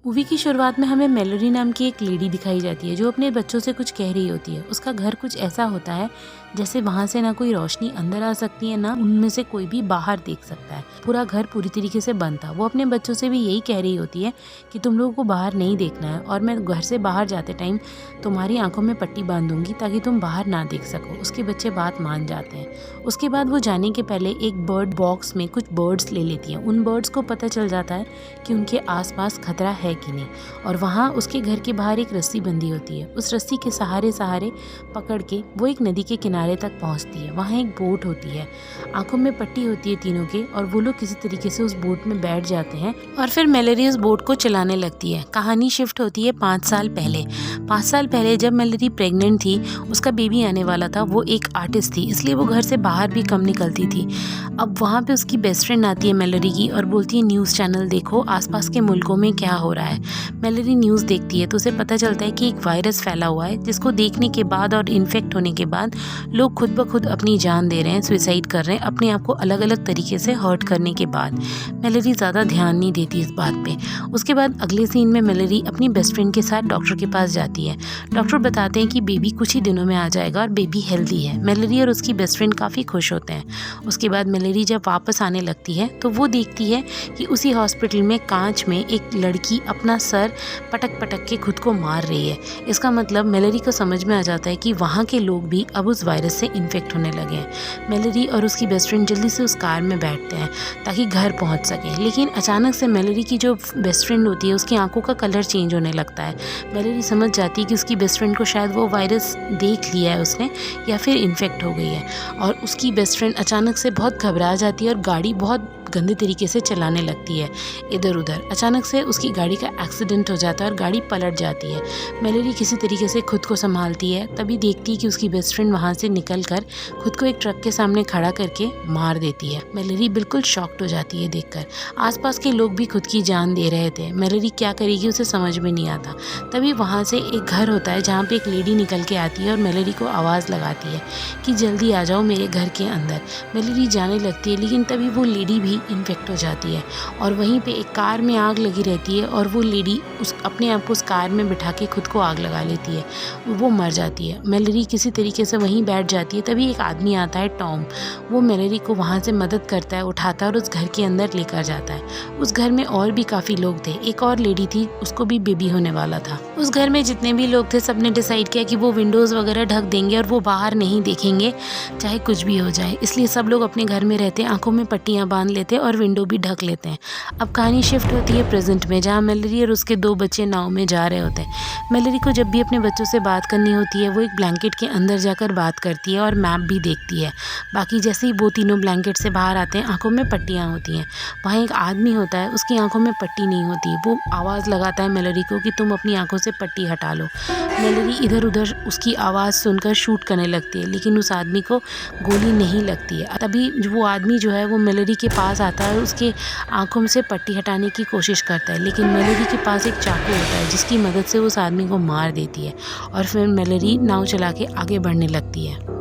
Movie की शुरुआत में हमें मेलोडी नाम की एक लेडी दिखाई जाती है जो अपने बच्चों से कुछ कह रही होती है। उसका घर कुछ ऐसा होता है जैसे वहाँ से ना कोई रोशनी अंदर आ सकती है ना उनमें से कोई भी बाहर देख सकता है। पूरा घर पूरी तरीके से बंद था। वो अपने बच्चों से भी यही कह रही होती है कि तुम लोगों को बाहर नहीं देखना है और मैं घर से बाहर जाते टाइम तुम्हारी आंखों में पट्टी बांध दूंगी ताकि तुम बाहर ना देख सको। उसके बच्चे बात मान जाते हैं। उसके बाद वो जाने के पहले एक बर्ड बॉक्स में कुछ बर्ड्स ले लेती हैं। उन बर्ड्स को पता चल जाता है कि उनके आसपास खतरा है कि नहीं, और वहाँ उसके घर के बाहर एक रस्सी बंधी होती है। उस रस्सी के सहारे सहारे पकड़ के वो एक नदी के किनारे तक पहुँचती है। वहाँ एक बोट होती है, आंखों में पट्टी होती है तीनों के, और वो लोग किसी तरीके से उस बोट में बैठ जाते हैं और फिर मेलोडी उस बोट को चलाने लगती है। कहानी शिफ्ट होती है 5 साल पहले। 5 साल पहले जब मेलोडी प्रेग्नेंट थी, उसका बेबी आने वाला था। वो एक आर्टिस्ट थी, इसलिए वो घर से बाहर भी कम निकलती थी। अब वहाँ पे उसकी बेस्ट फ्रेंड आती है मेलोडी की और बोलती है न्यूज़ चैनल देखो आसपास के मुल्कों में क्या हो रहा है। मेलोडी न्यूज़ देखती है तो उसे पता चलता है कि एक वायरस फैला हुआ है जिसको देखने के बाद और इन्फेक्ट होने के बाद लोग खुद ब खुद अपनी जान दे रहे हैं, सुसाइड कर रहे हैं अपने आप को अलग अलग तरीके से हर्ट करने के बाद। मेलोडी ज़्यादा ध्यान नहीं देती इस बात पे। उसके बाद अगले सीन में मेलोडी अपनी बेस्ट फ्रेंड के साथ डॉक्टर के पास जाती है। डॉक्टर बताते हैं कि बेबी कुछ ही दिनों में आ जाएगा और बेबी हेल्दी है। मेलोडी और उसकी बेस्ट फ्रेंड काफ़ी खुश होते हैं। उसके बाद मेलोडी जब वापस आने लगती है तो वो देखती है कि उसी हॉस्पिटल में कांच में एक लड़की अपना सर पटक पटक के खुद को मार रही है। इसका मतलब मेलोडी को समझ में आ जाता है कि वहाँ के लोग भी अब उस वायरस से इन्फेक्ट होने लगे हैं। मेलोडी और उसकी बेस्ट फ्रेंड जल्दी से उस कार में बैठते हैं ताकि घर पहुँच सकें, लेकिन अचानक से मेलोडी की जो बेस्ट फ्रेंड होती है उसकी आंखों का कलर चेंज होने लगता है। मेलोडी समझ जाती है कि उसकी बेस्ट फ्रेंड को शायद वो वायरस देख लिया है उसने या फिर इन्फेक्ट हो गई है, और उसकी बेस्ट फ्रेंड अचानक से बहुत घबरा जाती है और गाड़ी बहुत गंदे तरीके से चलाने लगती है इधर उधर। अचानक से उसकी गाड़ी का एक्सीडेंट हो जाता है और गाड़ी पलट जाती है। मेलोडी किसी तरीके से खुद को संभालती है, तभी देखती है कि उसकी बेस्ट फ्रेंड वहाँ से निकल कर खुद को एक ट्रक के सामने खड़ा करके मार देती है। मेलोडी बिल्कुल शॉक्ड हो जाती है देखकर। आसपास के लोग भी खुद की जान दे रहे थे। मेलोडी क्या करेगी उसे समझ में नहीं आता। तभी वहाँ से एक घर होता है जहाँ पे एक लेडी निकल के आती है और मेलोडी को आवाज़ लगाती है कि जल्दी आ जाओ मेरे घर के अंदर। मेलोडी जाने लगती है, लेकिन तभी वो लेडी भी इन्फेक्ट हो जाती है और वहीं पे एक कार में आग लगी रहती है और वो लेडी अपने आप को उस कार में बिठा के खुद को आग लगा लेती है। वो मर जाती है। मेलोडी किसी तरीके से वहीं बैठ जाती है। तभी एक आदमी आता है, टॉम। वो मेलोडी को वहाँ से मदद करता है, उठाता है और उस घर के अंदर लेकर जाता है। उस घर में और भी काफ़ी लोग थे। एक और लेडी थी, उसको भी बेबी होने वाला था। उस घर में जितने भी लोग थे सबने डिसाइड किया कि वो विंडोज़ वगैरह ढक देंगे और वो बाहर नहीं देखेंगे चाहे कुछ भी हो जाए। इसलिए सब लोग अपने घर में रहते, आंखों में पट्टियाँ बांध लेते और विंडो भी ढक लेते हैं। अब कहानी शिफ्ट होती है प्रेजेंट में, जहाँ मेलोडी और उसके 2 बच्चे नाव में जा रहे होते हैं। मेलोडी को जब भी अपने बच्चों से बात करनी होती है वो एक ब्लैंकेट के अंदर जाकर बात करती है और मैप भी देखती है। बाकी जैसे ही वो तीनों ब्लैंकेट से बाहर आते हैं आंखों में पट्टियाँ होती हैं। वहाँ एक आदमी होता है, उसकी आंखों में पट्टी नहीं होती। वो आवाज़ लगाता है मेलोडी को कि तुम अपनी आंखों से पट्टी हटा लो। मेलोडी इधर उधर उसकी आवाज़ सुनकर शूट करने लगती है, लेकिन उस आदमी को गोली नहीं लगती है। तभी वो आदमी जो है वो मेलोडी के पास आता है और उसके आंखों से पट्टी हटाने की कोशिश करता है, लेकिन मेलोडी के पास एक चाकू होता है जिसकी मदद से उस आदमी को मार देती है और फिर मेलोडी नाव चला के आगे बढ़ने लगती है।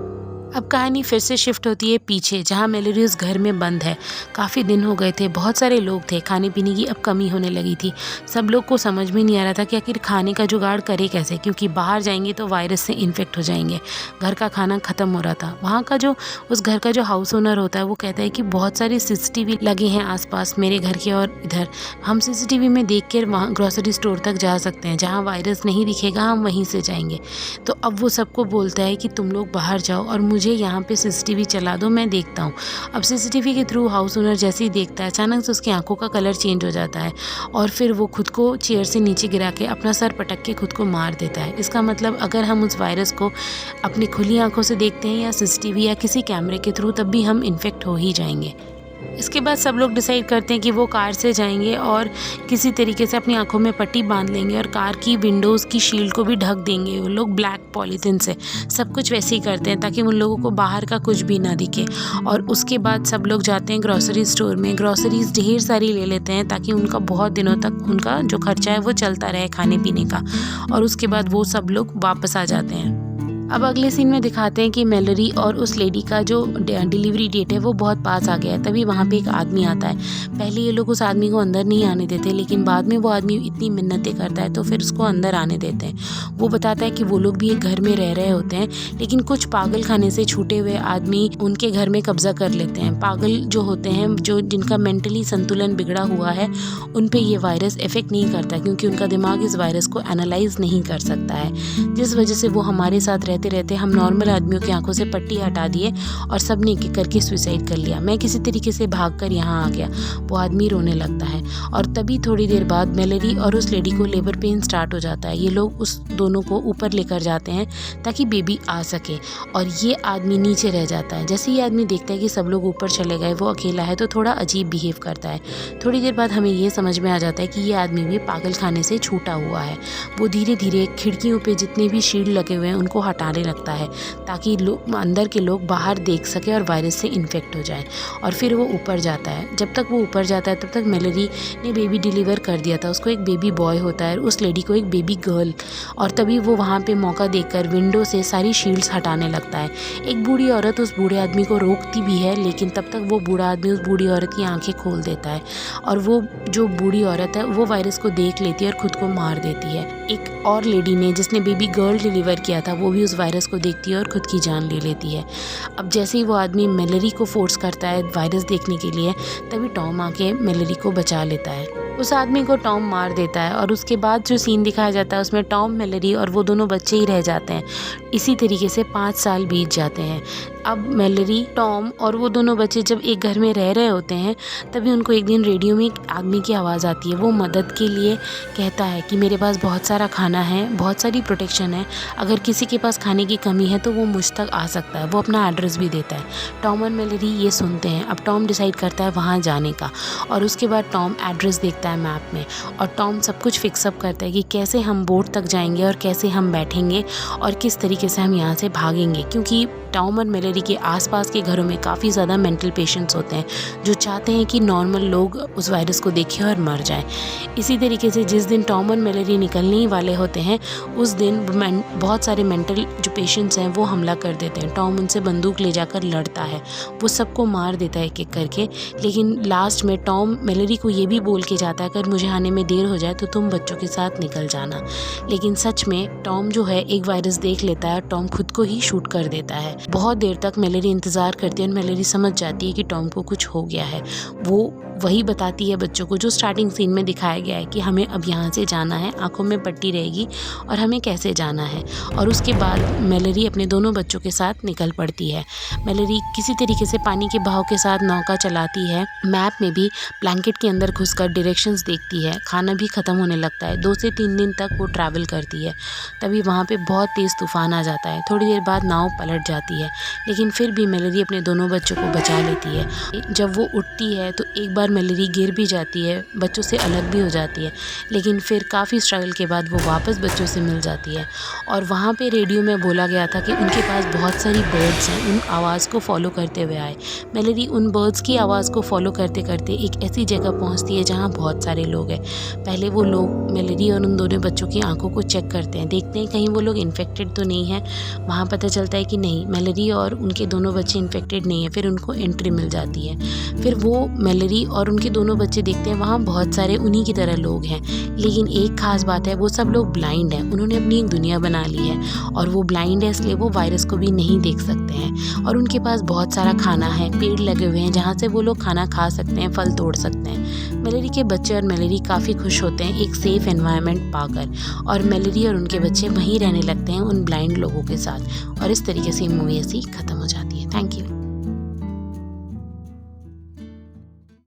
अब कहानी फिर से शिफ्ट होती है पीछे, जहाँ मेलोडी उस घर में बंद है। काफ़ी दिन हो गए थे, बहुत सारे लोग थे, खाने पीने की अब कमी होने लगी थी। सब लोग को समझ में नहीं आ रहा था कि आखिर खाने का जुगाड़ करे कैसे, क्योंकि बाहर जाएंगे तो वायरस से इन्फेक्ट हो जाएंगे। घर का खाना ख़त्म हो रहा था। वहाँ का जो उस घर का जो हाउस ओनर होता है वो कहता है कि बहुत सारे CCTV लगे हैं आसपास मेरे घर के और इधर, हम CCTV में देख कर वहाँ ग्रॉसरी स्टोर तक जा सकते हैं, जहाँ वायरस नहीं दिखेगा हम वहीं से जाएंगे। तो अब वो सबको बोलता है कि तुम लोग बाहर जाओ और मुझे यहाँ पे CCTV चला दो, मैं देखता हूँ। अब CCTV के थ्रू हाउस ओनर जैसे ही देखता है अचानक से उसकी आंखों का कलर चेंज हो जाता है और फिर वो खुद को चेयर से नीचे गिरा के अपना सर पटक के खुद को मार देता है। इसका मतलब अगर हम उस वायरस को अपनी खुली आंखों से देखते हैं या CCTV या किसी कैमरे के थ्रू, तब भी हम इन्फेक्ट हो ही जाएंगे। इसके बाद सब लोग डिसाइड करते हैं कि वो कार से जाएंगे और किसी तरीके से अपनी आंखों में पट्टी बांध लेंगे और कार की विंडोज़ की शील्ड को भी ढक देंगे वो लोग ब्लैक पॉलीथिन से। सब कुछ वैसे ही करते हैं ताकि उन लोगों को बाहर का कुछ भी ना दिखे। और उसके बाद सब लोग जाते हैं ग्रॉसरी स्टोर में, ग्रॉसरीज ढेर सारी ले लेते हैं ताकि उनका बहुत दिनों तक उनका जो खर्चा है वो चलता रहे खाने पीने का। और उसके बाद वो सब लोग वापस आ जाते हैं। अब अगले सीन में दिखाते हैं कि मैलोरी और उस लेडी का जो डिलीवरी डेट है वो बहुत पास आ गया है। तभी वहाँ पे एक आदमी आता है। पहले ये लोग उस आदमी को अंदर नहीं आने देते, लेकिन बाद में वो आदमी इतनी मिन्नतें करता है तो फिर उसको अंदर आने देते हैं। वो बताता है कि वो लोग भी एक घर में रह रहे होते हैं, लेकिन कुछ पागल खाने से छूटे हुए आदमी उनके घर में कब्जा कर लेते हैं। पागल जो होते हैं, जो जिनका मेंटली संतुलन बिगड़ा हुआ है, उन पे ये वायरस इफेक्ट नहीं करता, क्योंकि उनका दिमाग इस वायरस को एनालाइज नहीं कर सकता है, जिस वजह से वो हमारे साथ रहते रहते हम नॉर्मल आदमियों की आंखों से पट्टी हटा दिए और सब ने एक करके सुसाइड कर लिया। मैं किसी तरीके से भागकर यहाँ आ गया। वो आदमी रोने लगता है और तभी थोड़ी देर बाद मैलोरी और उस लेडी को लेबर पेन स्टार्ट हो जाता है। ये लोग उस दोनों को ऊपर लेकर जाते हैं ताकि बेबी आ सके, और ये आदमी नीचे रह जाता है। जैसे ये आदमी देखता है कि सब लोग ऊपर चले गए, वो अकेला है, तो थोड़ा अजीब बिहेव करता है। थोड़ी देर बाद हमें ये समझ में आ जाता है कि ये आदमी भी पागल खाने से छूटा हुआ है। वो धीरे धीरे खिड़कियों पे जितने भी शील्ड लगे हुए हैं उनको हटाने लगता है ताकि अंदर के लोग बाहर देख सके और वायरस से इन्फेक्ट हो जाए। और फिर वो ऊपर जाता है। जब तक वो ऊपर जाता है तब तक मैलोरी ने बेबी डिलीवर कर दिया था। उसको एक बेबी बॉय होता है, उस लेडी को एक बेबी गर्ल। और तभी वो वहाँ पे मौका देखकर विंडो से सारी शील्ड्स हटाने लगता है। एक बूढ़ी औरत उस बूढ़े आदमी को रोकती भी है, लेकिन तब तक वो बूढ़ा आदमी उस बूढ़ी औरत की आंखें खोल देता है और वो जो बूढ़ी औरत है वो वायरस को देख लेती है और खुद को मार देती है। एक और लेडी ने, जिसने बेबी गर्ल डिलीवर किया था, वो भी उस वायरस को देखती है और खुद की जान ले लेती है। अब जैसे ही वो आदमी मैलोरी को फोर्स करता है वायरस देखने के लिए, तभी टॉम आके मैलोरी को बचा लेता है। उस आदमी को टॉम मार देता है और उसके बाद जो सीन दिखाया जाता है उसमें टॉम, मैलोरी और वो दोनों बच्चे ही रह जाते हैं। इसी तरीके से 5 साल बीत जाते हैं। अब मैलोरी, टॉम और वो दोनों बच्चे जब एक घर में रह रहे होते हैं, तभी उनको एक दिन रेडियो में एक आदमी की आवाज़ आती है। वो मदद के लिए कहता है कि मेरे पास बहुत सारा खाना है, बहुत सारी प्रोटेक्शन है, अगर किसी के पास खाने की कमी है तो वो मुझ तक आ सकता है। वो अपना एड्रेस भी देता है। टॉम और मैलोरी ये सुनते हैं। अब टॉम डिसाइड करता है वहाँ जाने का, और उसके बाद टॉम एड्रेस देखता है मैप में, और टॉम सब कुछ फिक्सअप करता है कि कैसे हम बोट तक जाएंगे और कैसे हम बैठेंगे और किस तरीके से हम यहाँ से भागेंगे, क्योंकि टॉम और मैलोरी के आसपास के घरों में काफ़ी ज़्यादा मेंटल पेशेंट्स होते हैं जो चाहते हैं कि नॉर्मल लोग उस वायरस को देखें और मर जाएं। इसी तरीके से जिस दिन टॉम और मैलोरी निकलने ही वाले होते हैं, उस दिन बहुत सारे मेंटल जो पेशेंट्स हैं वो हमला कर देते हैं। टॉम उनसे बंदूक ले जाकर लड़ता है, वो सबको मार देता है एक एक करके, लेकिन लास्ट में टॉम मैलोरी को ये भी बोल के जाता है अगर मुझे आने में देर हो जाए तो तुम बच्चों के साथ निकल जाना। लेकिन सच में टॉम जो है एक वायरस देख लेता है, टॉम खुद को ही शूट कर देता है। बहुत देर तक मैलोरी इंतज़ार करती है और मैलोरी समझ जाती है कि टॉम को कुछ हो गया है। वो वही बताती है बच्चों को जो स्टार्टिंग सीन में दिखाया गया है कि हमें अब यहाँ से जाना है, आंखों में पट्टी रहेगी और हमें कैसे जाना है। और उसके बाद मैलोरी अपने दोनों बच्चों के साथ निकल पड़ती है। मैलोरी किसी तरीके से पानी के बहाव के साथ नौका चलाती है। मैप में भी ब्लैंकेट के अंदर घुसकर डायरेक्शंस देखती है। खाना भी ख़त्म होने लगता है। 2 से 3 दिन तक वो ट्रैवल करती है। तभी वहाँ पे बहुत तेज़ तूफान आ जाता है। थोड़ी देर बाद नाव पलट जाती है, लेकिन फिर भी मैलोरी अपने दोनों बच्चों को बचा लेती है। जब वो उठती है तो एक बार मैलोरी गिर भी जाती है, बच्चों से अलग भी हो जाती है, लेकिन फिर काफ़ी स्ट्रगल के बाद वो वापस बच्चों से मिल जाती है। और वहाँ पे रेडियो में बोला गया था कि उनके पास बहुत सारी बर्ड्स हैं, उन आवाज़ को फॉलो करते हुए आए। मैलोरी उन बर्ड्स की आवाज़ को फॉलो करते करते एक ऐसी जगह पहुँचती है जहाँ बहुत सारे लोग हैं। पहले वो लोग मैलोरी और उन दोनों बच्चों की आंखों को चेक करते हैं, देखते हैं कहीं वो लोग इन्फेक्टेड तो नहीं है। वहाँ पता चलता है कि नहीं, मैलोरी और उनके दोनों बच्चे इन्फेक्टेड नहीं है। फिर उनको एंट्री मिल जाती है। फिर वो मैलोरी और उनके दोनों बच्चे देखते हैं वहाँ बहुत सारे उन्हीं की तरह लोग हैं, लेकिन एक खास बात है, वो सब लोग ब्लाइंड हैं। उन्होंने अपनी एक दुनिया बना ली है और वो ब्लाइंड है, इसलिए वो वायरस को भी नहीं देख सकते हैं। और उनके पास बहुत सारा खाना है, पेड़ लगे हुए हैं जहाँ से वो लोग खाना खा सकते हैं, फल तोड़ सकते हैं। मैलोरी के बच्चे और मैलोरी काफ़ी खुश होते हैं एक सेफ़ एनवायरनमेंट पाकर, और मैलोरी और उनके बच्चे वहीं रहने लगते हैं उन ब्लाइंड लोगों के साथ। और इस तरीके से मूवी ऐसी ख़त्म हो जाती है। Thank you.